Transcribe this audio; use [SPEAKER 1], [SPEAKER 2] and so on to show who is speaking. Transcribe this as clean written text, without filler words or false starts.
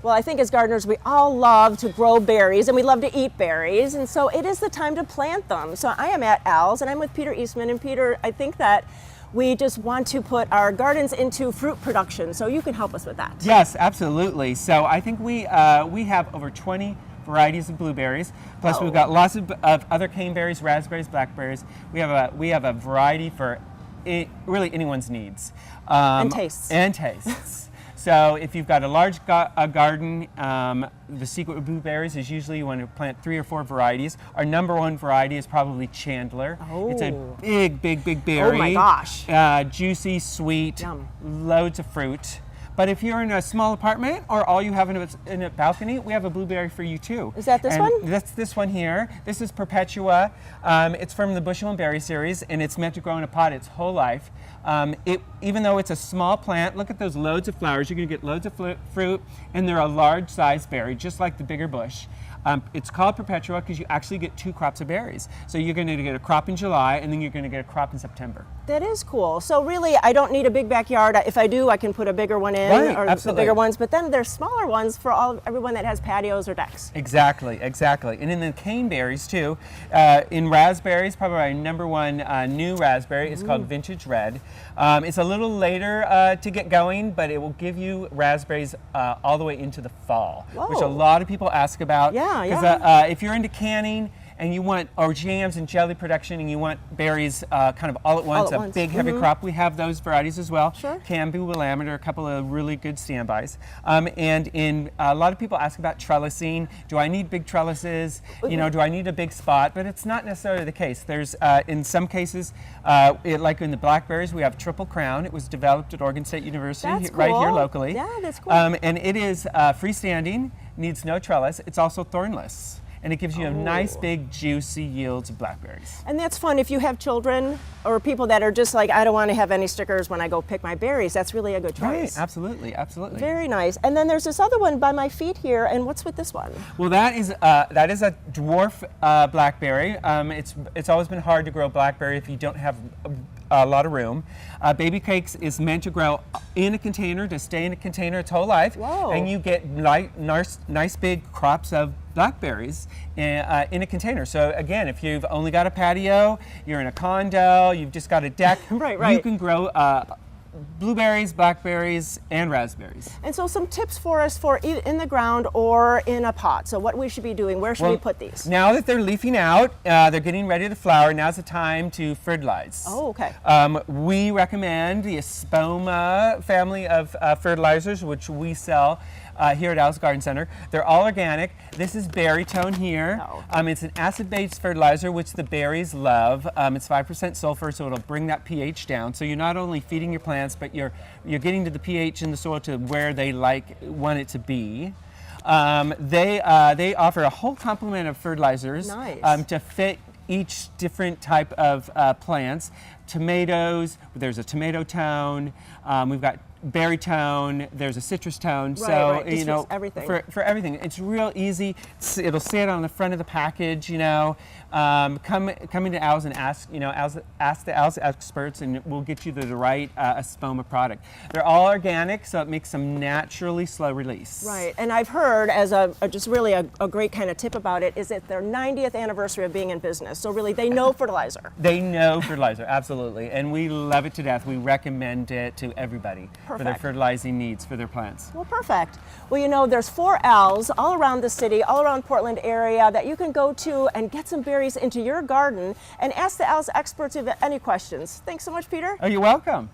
[SPEAKER 1] Well, I think as gardeners, we all love to grow berries and we love to eat berries. And so it is the time to plant them. So I am at Al's and I'm with Peter Eastman. And Peter, I think that we just want to put our gardens into fruit production. So you can help us with that.
[SPEAKER 2] Yes, absolutely. So I think we have over 20 varieties of blueberries. Plus we've got lots of other caneberries, raspberries, blackberries. We have a variety for really anyone's needs.
[SPEAKER 1] And tastes.
[SPEAKER 2] And tastes. So if you've got a large garden, the secret with blueberries is usually you want to plant 3 or 4 varieties. Our number 1 variety is probably Chandler.
[SPEAKER 1] Oh.
[SPEAKER 2] It's a big berry.
[SPEAKER 1] Oh my gosh.
[SPEAKER 2] Juicy, sweet,
[SPEAKER 1] Yum.
[SPEAKER 2] loads of fruit. But if you're in a small apartment or all you have in a balcony, we have a blueberry for you too.
[SPEAKER 1] Is that this
[SPEAKER 2] and
[SPEAKER 1] one?
[SPEAKER 2] That's this one here. This is Perpetua. It's from the Bushel and Berry series, and it's meant to grow in a pot its whole life. Even though it's a small plant, look at those loads of flowers. You're going to get loads of fruit, and they're a large-sized berry, just like the bigger bush. It's called Perpetua because you actually get 2 crops of berries. So you're going to get a crop in July, and then you're going to get a crop in September.
[SPEAKER 1] That is cool. So really, I don't need a big backyard. If I do, I can put a bigger one in,
[SPEAKER 2] Right,
[SPEAKER 1] or
[SPEAKER 2] absolutely.
[SPEAKER 1] the bigger ones. But then there's smaller ones for everyone that has patios or decks.
[SPEAKER 2] Exactly. And in the caneberries too. In raspberries, probably our number 1 new raspberry is called Vintage Red. It's a little later to get going, but it will give you raspberries all the way into the fall, which a lot of people ask about.
[SPEAKER 1] Yeah.
[SPEAKER 2] If you're into canning and you want, or jams and jelly production, and you want berries kind of all at once, big heavy crop, we have those varieties as well.
[SPEAKER 1] Sure.
[SPEAKER 2] Cambu, Willamette, a couple of really good standbys. And a lot of people ask about trellising. Do I need big trellises? You know, do I need a big spot? But it's not necessarily the case. There's, in some cases, like in the blackberries, we have Triple Crown. It was developed at Oregon State University, right here locally.
[SPEAKER 1] Yeah, that's cool.
[SPEAKER 2] And it is freestanding, needs no trellis. It's also thornless. And it gives you a nice, big, juicy yields of blackberries.
[SPEAKER 1] And that's fun if you have children or people that are just like, I don't want to have any stickers when I go pick my berries. That's really a good choice.
[SPEAKER 2] Right, absolutely.
[SPEAKER 1] Very nice. And then there's this other one by my feet here. And what's with this one?
[SPEAKER 2] Well, that is a dwarf blackberry. It's always been hard to grow blackberry if you don't have a lot of room. Baby Cakes is meant to grow in a container, to stay in a container its whole life.
[SPEAKER 1] Whoa.
[SPEAKER 2] And you get nice big crops of blackberries in a container. So again, if you've only got a patio, you're in a condo, you've just got a deck,
[SPEAKER 1] right.
[SPEAKER 2] You can grow blueberries, blackberries, and raspberries.
[SPEAKER 1] And so some tips for us for in the ground or in a pot. So what we should be doing, where should we put these?
[SPEAKER 2] Now that they're leafing out, they're getting ready to flower, now's the time to fertilize.
[SPEAKER 1] Oh, okay.
[SPEAKER 2] We recommend the Espoma family of fertilizers, which we sell here at Al's Garden Center. They're all organic. This is Berrytone here. It's an acid-based fertilizer, which the berries love. It's 5% sulfur, so it'll bring that pH down. So you're not only feeding your plants, but you're getting to the pH in the soil to where they want it to be. They offer a whole complement of fertilizers to fit each different type of plants. Tomatoes, there's a tomato tone. We've got berry tone, there's a citrus tone,
[SPEAKER 1] you know, everything.
[SPEAKER 2] For everything. It's real easy. It'll say it on the front of the package, you know. Come into Al's and ask the Al's experts, and we'll get you the right Espoma product. They're all organic, so it makes them naturally slow release.
[SPEAKER 1] Right, and I've heard as just really a great kind of tip about it is that their 90th anniversary of being in business. So really, they know fertilizer.
[SPEAKER 2] They know fertilizer, absolutely, and we love it to death. We recommend it to everybody for their fertilizing needs for their plants.
[SPEAKER 1] Well, perfect. Well, you know, there's 4 Al's all around the city, all around Portland area that you can go to and get some berries into your garden and ask the Al's experts if you have any questions. Thanks so much, Peter.
[SPEAKER 2] Oh, you're welcome.